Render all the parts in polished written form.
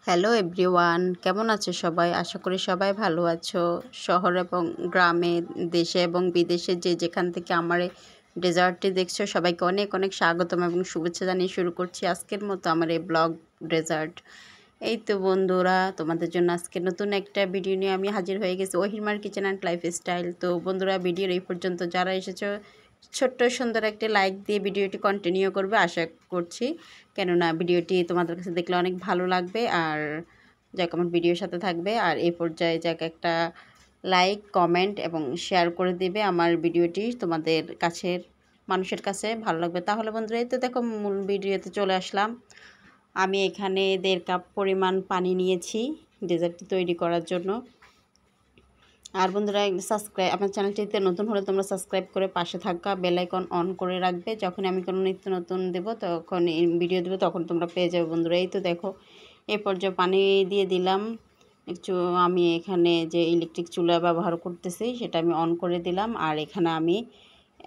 Hello everyone, কেমন আছো সবাই? আশা করি সবাই ভালো আছো। শহর এবং গ্রামে, দেশে এবং বিদেশে যে যেখান থেকে আমার এই ডেজার্টটি দেখছো, সবাইকে অনেক অনেক স্বাগতম এবং শুভেচ্ছা জানিয়ে শুরু করছি আজকের মতো আমার এই ব্লগ ডেজার্ট। এই তো বন্ধুরা, তোমাদের জন্য আজকে নতুন একটা ভিডিও নিয়ে আমি হাজির হয়ে গেছি, ওহিমার কিচেন অ্যান্ড লাইফস্টাইল। তো বন্ধুরা, ভিডিওর এই পর্যন্ত যারা এসেছো, ছোট্ট সুন্দর একটি লাইক দিয়ে ভিডিওটি কন্টিনিউ করবে আশা করছি, কেননা ভিডিওটি তোমাদের কাছে দেখলে অনেক ভালো লাগবে। আর যাক, আমার ভিডিওর সাথে থাকবে। আর এই পর্যায়ে যাক একটা লাইক, কমেন্ট এবং শেয়ার করে দিবে আমার ভিডিওটি তোমাদের কাছের মানুষের কাছে ভালো লাগবে। তাহলে বন্ধুরা, এই তো দেখো মূল ভিডিওতে চলে আসলাম। আমি এখানে 1.5 কাপ পরিমাণ পানি নিয়েছি ডেজার্টটি তৈরি করার জন্য। আর বন্ধুরা, আমার চ্যানেলটিতে নতুন হলে তোমরা সাবস্ক্রাইব করে পাশে থাকা বেল আইকন অন করে রাখবে। যখন আমি কোনো নিত্য নতুন দেবো, তখন ভিডিও দেবো, তখন তোমরা পেয়ে যাবে বন্ধুরা। এই তো দেখো, এই পর্যায়ে পানি দিয়ে দিলাম একটু। আমি এখানে যে ইলেকট্রিক চুলা ব্যবহার করতেছি সেটা আমি অন করে দিলাম। আর এখানে আমি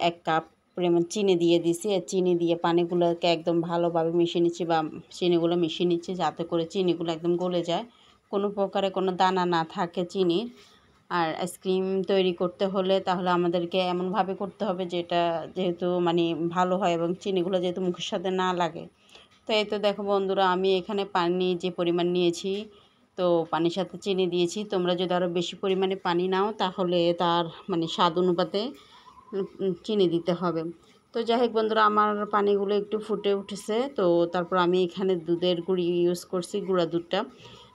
1 কাপ পরিমাণ চিনি দিয়ে দিছি। আর চিনি দিয়ে পানিগুলোকে একদম ভালোভাবে মিশিয়ে নিচ্ছি, বা চিনিগুলো মিশিয়ে নিচ্ছি যাতে করে চিনিগুলো একদম গলে যায়, কোনো প্রকারে কোনো দানা না থাকে চিনির। আর আইসক্রিম তৈরি করতে হলে তাহলে আমাদেরকে এমনভাবে করতে হবে যেটা যেহেতু মানে ভালো হয় এবং চিনিগুলো যেহেতু মুখের সাথে না লাগে। তো এই তো দেখো বন্ধুরা, আমি এখানে পানি যে পরিমাণ নিয়েছি, তো পানির সাথে চিনি দিয়েছি। তোমরা যদি আরও বেশি পরিমাণে পানি নাও তাহলে তার মানে স্বাদ অনুপাতে চিনি দিতে হবে। তো যাই হোক বন্ধুরা, আমার পানিগুলো একটু ফুটে উঠেছে। তো তারপর আমি এখানে দুধের গুঁড়ি ইউজ করছি, গুঁড়া দুধটা।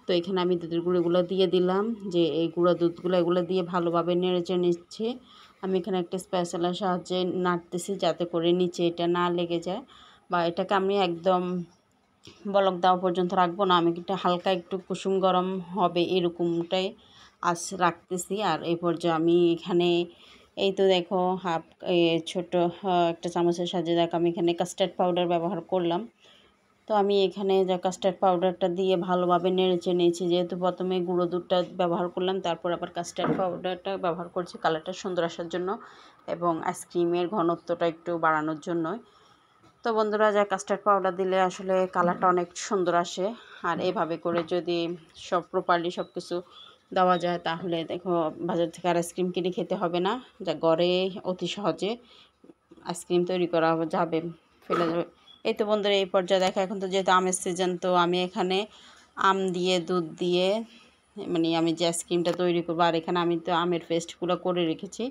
তো এখানে আমি দুধের গুঁড়োগুলো দিয়ে দিলাম, যে এই গুঁড়া দুধগুলো এগুলো দিয়ে ভালোভাবে নেড়েচেড়ে নিচ্ছি। আমি এখানে একটা স্প্যাচুলার সাহায্যে নাড়তেছি যাতে করে নিচে এটা না লেগে যায়, বা এটাকে আমি একদম বলক দেওয়া পর্যন্ত রাখবো না। আমি এটা হালকা একটু কুসুম গরম হবে এরকমটাই আঁচ রাখতেছি। আর এই পর্যায়ে আমি এখানে এই তো দেখো ছোট একটা চামচের সাহায্যে দেখো আমি এখানে কাস্টার্ড পাউডার ব্যবহার করলাম। তো আমি এখানে যা কাস্টার্ড পাউডারটা দিয়ে ভালোভাবে নেড়েচেড়ে নিয়েছি। যেহেতু প্রথমে গুঁড়ো দুধটা ব্যবহার করলাম, তারপর আবার কাস্টার্ড পাউডারটা ব্যবহার করছি কালারটা সুন্দর আসার জন্য এবং আইসক্রিমের ঘনত্বটা একটু বাড়ানোর জন্য। তো বন্ধুরা, যা কাস্টার্ড পাউডার দিলে আসলে কালারটা অনেক সুন্দর আসে। আর এভাবে করে যদি সব প্রপারলি সব কিছু দেওয়া যায় তাহলে দেখো বাজার থেকে আর আইসক্রিম কিনে খেতে হবে না, যা ঘরে অতি সহজে আইসক্রিম তৈরি করা যাবে, ফেলে যাবে। এই তো বন্ধুরা, এই পর্যায়ে দেখো এখন তো যেহেতু আমের সিজন, তো আমি এখানে আম দিয়ে দুধ দিয়ে মানে আমি যে আইসক্রিমটা তৈরি করবো। আর এখানে আমি তো আমের পেস্টগুলো করে রেখেছি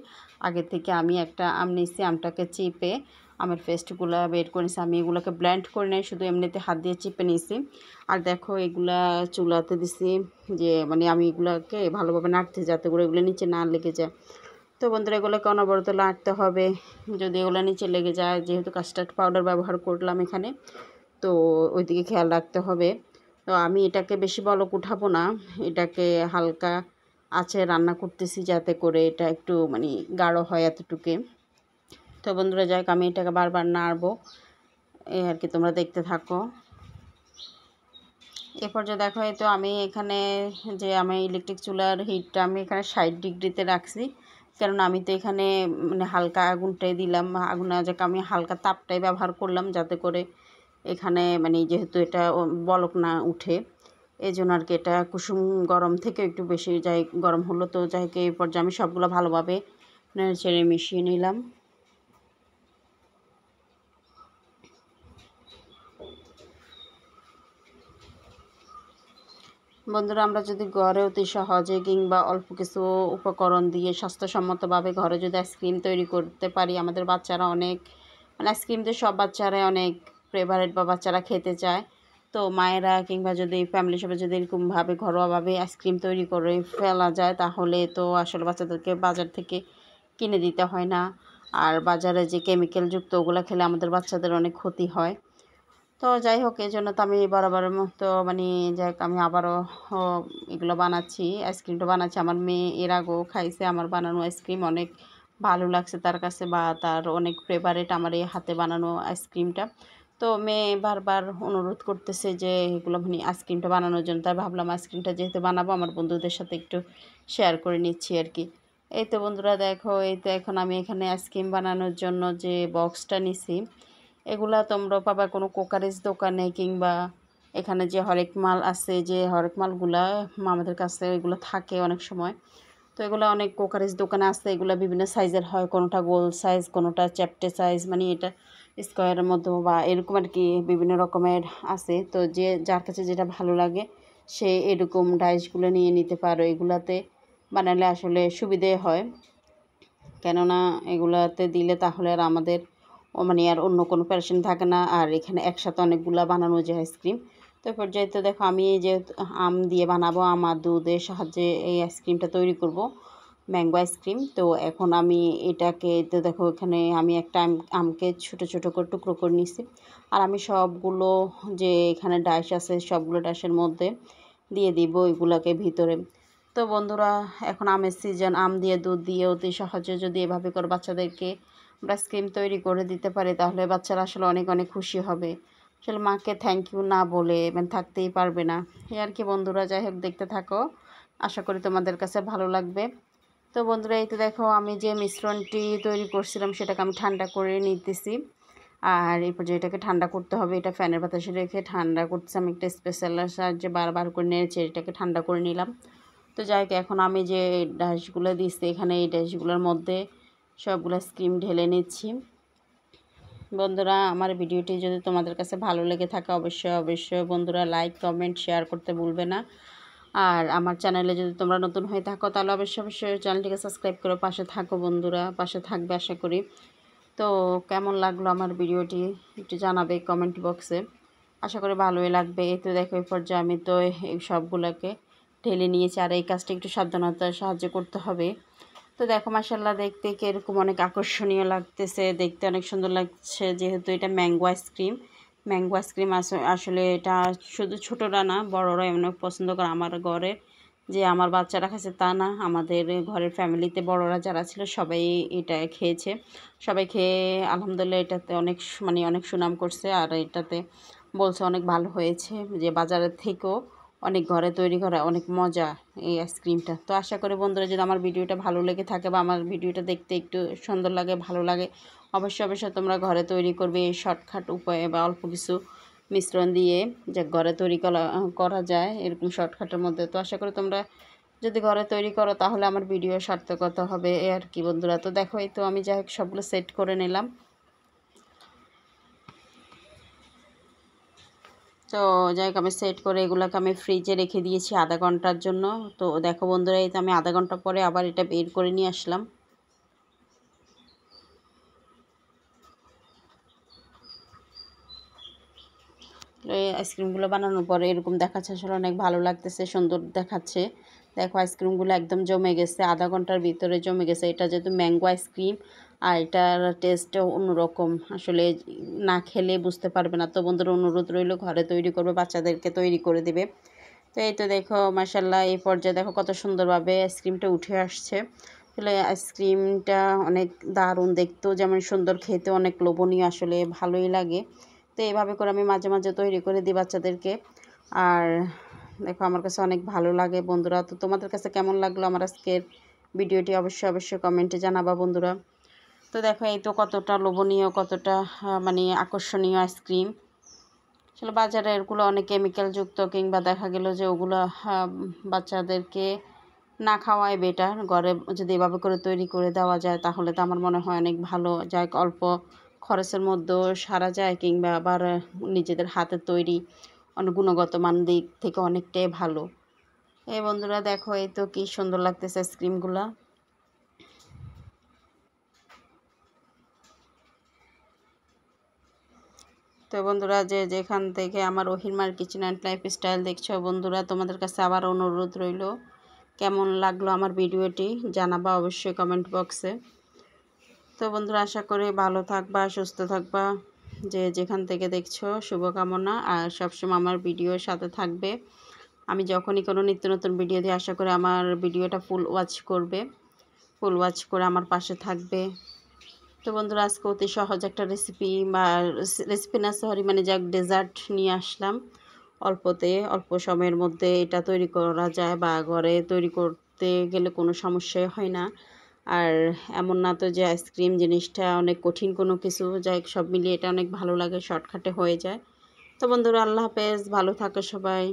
আগে থেকে। আমি একটা আম নিয়েছি, আমটাকে চিপে আমের পেস্টগুলো বের করে নিয়েছি। আমি এগুলোকে ব্লেন্ড করে নিই, শুধু এমনিতে হাত দিয়ে চিপে নিয়েছি। আর দেখো এগুলা চুলাতে দিছি, যে মানে আমি এগুলোকে ভালোভাবে নাড়তে যাতে করে এগুলো নিচে না লেগে যায়। তো বন্ধুরা, এগুলোকে অনবরত নাড়তে হবে যদি এগুলো নিচে লেগে যায়, যেহেতু কাস্টার্ড পাউডার ব্যবহার করলাম এখানে, তো ওইদিকে খেয়াল রাখতে হবে। তো আমি এটাকে বেশি বলক উঠাবো না, এটাকে হালকা আঁচে রান্না করতেছি যাতে করে এটা একটু মানে গাঢ় হয় এতটুকু। তো বন্ধুরা, যাক আমি এটাকে বারবার নাড়বো, এই আর কি, তোমরা দেখতে থাকো। এ পর্যায়ে দেখো, এই তো আমি এখানে যে আমি ইলেকট্রিক চুলার হিটটা আমি এখানে 60 ডিগ্রিতে রাখছি, কারণ আমি তো এখানে মানে হালকা আগুনটাই দিলাম, আগুন যাক আমি হালকা তাপটাই ব্যবহার করলাম যাতে করে এখানে মানে যেহেতু এটা বলক না উঠে, এই জন্য আর কি। এটা কুসুম গরম থেকে একটু বেশি যাই গরম হলো। তো যাই হোক, এই পর্যায়ে আমি সবগুলো ভালোভাবে নেড়েচেড়ে মিশিয়ে নিলাম। বন্ধুরা, আমরা যদি ঘরে অতি সহজে কিংবা অল্প কিছু উপকরণ দিয়ে স্বাস্থ্যসম্মতভাবে ঘরে যদি আইসক্রিম তৈরি করতে পারি, আমাদের বাচ্চারা অনেক মানে আইসক্রিম তো সব বাচ্চারাই অনেক ফেভারিট বা বাচ্চারা খেতে চায়। তো মায়েরা কিংবা যদি ফ্যামিলি সবাই যদি এরকমভাবে ঘরোয়াভাবে আইসক্রিম তৈরি করে ফেলা যায় তাহলে তো আসলে বাচ্চাদেরকে বাজার থেকে কিনে দিতে হয় না। আর বাজারে যে কেমিক্যালযুক্ত ওগুলো খেলে আমাদের বাচ্চাদের অনেক ক্ষতি হয়। তো যাই হোক, এই জন্য তো আমি বরাবরের মতো মানে যাক আমি আবারও এগুলো বানাচ্ছি, আইসক্রিমটা বানাচ্ছি। আমার মেয়ে এর আগেও খাইছে আমার বানানো আইসক্রিম, অনেক ভালো লাগছে তার কাছে, বা তার অনেক ফেভারিট আমার এই হাতে বানানো আইসক্রিমটা। তো মেয়ে বারবার অনুরোধ করতেছে যে এগুলো মানে আইসক্রিমটা বানানোর জন্য, তাই ভাবলাম আইসক্রিমটা যেহেতু বানাবো আমার বন্ধুদের সাথে একটু শেয়ার করে নিচ্ছি আর কি। এই তো বন্ধুরা দেখো, এই তো এখন আমি এখানে আইসক্রিম বানানোর জন্য যে বক্সটা নিছি, এগুলা তোমরা পাবা কোনো কোকারিজ দোকানে কিংবা এখানে যে হরেক মাল আছে, যে হরেক মালগুলা আমাদের কাছে এগুলো থাকে অনেক সময়। তো এগুলো অনেক কোকারিজ দোকানে আছে, এগুলো বিভিন্ন সাইজের হয়, কোনোটা গোল সাইজ, কোনোটা চ্যাপ্টে সাইজ, মানে এটা স্কোয়ারের মতো বা এরকম আর কি বিভিন্ন রকমের আছে। তো যে যার কাছে যেটা ভালো লাগে সে এরকম ডাইসগুলো নিয়ে নিতে পারো। এগুলাতে বানালে আসলে সুবিধে হয়, কেননা এগুলাতে দিলে তাহলে আর আমাদের মানে আর অন্য কোনো প্যারেশান থাকে না। আর এখানে একসাথে অনেকগুলা বানানো যায় আইসক্রিম। তো পর্যায়ে তো দেখো আমি এই যে আম দিয়ে বানাবো, আমার দুধের সাহায্যে এই আইসক্রিমটা তৈরি করব, ম্যাঙ্গো আইসক্রিম। তো এখন আমি এটাকে তো দেখো এখানে আমি একটা আমকে ছোটো ছোটো করে টুকরো করে নিছি। আর আমি সবগুলো যে এখানে ডাইস আছে সবগুলো ডাইসের মধ্যে দিয়ে দিব এগুলোকে ভিতরে। তো বন্ধুরা, এখন আমের সিজন, আম দিয়ে দুধ দিয়ে অতি সহজে যদি এভাবে করে বাচ্চাদেরকে আমরা আইসক্রিম তৈরি করে দিতে পারি তাহলে বাচ্চারা আসলে অনেক অনেক খুশি হবে। আসলে মাকে থ্যাংক ইউ না বলে মানে থাকতেই পারবে না। এই আর কি বন্ধুরা, যাই হোক দেখতে থাকো, আশা করি তোমাদের কাছে ভালো লাগবে। তো বন্ধুরা, এই তো দেখো আমি যে মিশ্রণটি তৈরি করছিলাম সেটাকে আমি ঠান্ডা করে নিতেছি। আর এই পর্যায়ে এটাকে ঠান্ডা করতে হবে, এটা ফ্যানের বাতাসে রেখে ঠান্ডা করতেছি আমি একটা স্পেশালের সাহায্যে, বারবার করে নেড়েছে এটাকে ঠান্ডা করে নিলাম। তো যাই হোক, এখন আমি যে ডাইসগুলো দিচ্ছি এখানে এই ডাইসগুলোর মধ্যে সবগুলো আইসক্রিম ঢেলে নিচ্ছি। বন্ধুরা, আমার ভিডিওটি যদি তোমাদের কাছে ভালো লেগে থাকে অবশ্যই অবশ্যই বন্ধুরা লাইক কমেন্ট শেয়ার করতে ভুলবে না। আর আমার চ্যানেলে যদি তোমরা নতুন হয়ে থাকো তাহলে অবশ্যই অবশ্যই চ্যানেলটিকে সাবস্ক্রাইব করে পাশে থাকো বন্ধুরা, পাশে থাকবে আশা করি। তো কেমন লাগলো আমার ভিডিওটি একটু জানাবে কমেন্ট বক্সে, আশা করি ভালোই লাগবে। এই তো দেখো এই পর্যায়ে আমি তো এই সবগুলোকে ঢেলে নিয়েছি। আর এই কাজটা একটু সাবধানতার সাহায্য করতে হবে। তো দেখো মাশাআল্লাহ দেখতে কীরকম অনেক আকর্ষণীয় লাগতেছে, দেখতে অনেক সুন্দর লাগছে। যেহেতু এটা ম্যাঙ্গো আইসক্রিম, ম্যাঙ্গো আইসক্রিম আসলে এটা শুধু ছোটরা না বড়রা অনেক পছন্দ করে। আমার ঘরে যে আমার বাচ্চারা খাচ্ছে তা না, আমাদের ঘরের ফ্যামিলিতে বড়রা যারা ছিল সবাই এটা খেয়েছে। সবাই খেয়ে আলহামদুলিল্লাহ এটাতে অনেক মানে অনেক সুনাম করছে। আর এটাতে বলছে অনেক ভালো হয়েছে, যে বাজারের থেকেও অনেক ঘরে তৈরি করা অনেক মজা এই আইসক্রিমটা। তো আশা করি বন্ধুরা যদি আমার ভিডিওটা ভালো লেগে থাকে বা আমার ভিডিওটা দেখতে একটু সুন্দর লাগে, ভালো লাগে, অবশ্যই অবশ্যই তোমরা ঘরে তৈরি করবে এই শর্টকাট উপায়ে বা অল্প কিছু মিশ্রণ দিয়ে, যে ঘরে তৈরি করা যায় এরকম শর্টকাটের মধ্যে। তো আশা করি তোমরা যদি ঘরে তৈরি করো তাহলে আমার ভিডিও সার্থকতা হবে, এই আর কি বন্ধুরা। তো দেখো এই তো আমি যাই হোক সবগুলো সেট করে নিলাম। তো যাই হোক আমি সেট করে এগুলোকে আমি ফ্রিজে রেখে দিয়েছি আধা ঘন্টার জন্য। তো দেখো বন্ধুরা, এই তো আমি আধা ঘন্টা পরে আবার এটা বের করে নিয়ে আসলাম। এই আইসক্রিমগুলো বানানোর পরে এরকম দেখাচ্ছে, আসলে অনেক ভালো লাগতেছে, সুন্দর দেখাচ্ছে। দেখো আইসক্রিমগুলো একদম জমে গেছে, আধা ঘন্টার ভিতরে জমে গেছে। এটা যেহেতু ম্যাঙ্গো আইসক্রিম আর এটার টেস্টও অন্যরকম, আসলে না খেলে বুঝতে পারবে না। তো বন্ধুরা অনুরোধ রইল ঘরে তৈরি করবে, বাচ্চাদেরকে তৈরি করে দেবে। তো এই তো দেখো মাশাআল্লাহ এই পর্যায়ে দেখো কত সুন্দরভাবে আইসক্রিমটা উঠে আসছে। আসলে আইসক্রিমটা অনেক দারুণ, দেখতেও যেমন সুন্দর, খেতে অনেক লোভনীয়, আসলে ভালোই লাগে। তো এইভাবে করে আমি মাঝে মাঝে তৈরি করে দিই বাচ্চাদেরকে। আর দেখো আমার কাছে অনেক ভালো লাগে বন্ধুরা। তো তোমাদের কাছে কেমন লাগলো আমার আজকের ভিডিওটি অবশ্যই অবশ্যই কমেন্টে জানাবা বন্ধুরা। তো দেখো এই তো কতটা লোভনীয়, কতটা মানে আকর্ষণীয় আইসক্রিম। আসলে বাজারে এগুলো অনেক কেমিক্যালযুক্ত, কিংবা দেখা গেল যে ওগুলো বাচ্চাদেরকে না খাওয়াই বেটার। ঘরে যদি এভাবে করে তৈরি করে দেওয়া যায় তাহলে তো আমার মনে হয় অনেক ভালো, যাই অল্প খরচের মধ্যেও সারা যায়, কিংবা আবার নিজেদের হাতের তৈরি অনেক গুণগত মান দিক থেকে অনেকটাই ভালো। এই বন্ধুরা দেখো এই তো কি সুন্দর লাগতেছে আইসক্রিমগুলা। তো বন্ধুরা যে যেখান থেকে আমার ওহিমার কিচেন অ্যান্ড লাইফস্টাইল দেখছো বন্ধুরা, তোমাদের কাছে আবার অনুরোধ রইল কেমন লাগলো আমার ভিডিওটি জানাবা অবশ্যই কমেন্ট বক্সে। তো বন্ধুরা আশা করি ভালো থাকবা, সুস্থ থাকবা, যে যেখান থেকে দেখছো শুভকামনা। আর সবসময় আমার ভিডিওর সাথে থাকবে। আমি যখনই কোনো নিত্য নতুন ভিডিও দিই আশা করি আমার ভিডিওটা ফুল ওয়াচ করবে, ফুল ওয়াচ করে আমার পাশে থাকবে। তো বন্ধুরা আজকে অতি সহজ একটা রেসিপি, বা রেসিপি না সরি মানে যাক ডেজার্ট নিয়ে আসলাম। অল্প সময়ের মধ্যে এটা তৈরি করা যায়, বা ঘরে তৈরি করতে গেলে কোনো সমস্যাই হয় না। আর এমন না তো যে আইসক্রিম জিনিসটা অনেক কঠিন কোনো কিছু, যাই সব মিলিয়ে এটা অনেক ভালো লাগে, শর্টকাটে হয়ে যায়। তো তো বন্ধুরা, আল্লাহ হাফেজ, ভালো থাকো সবাই।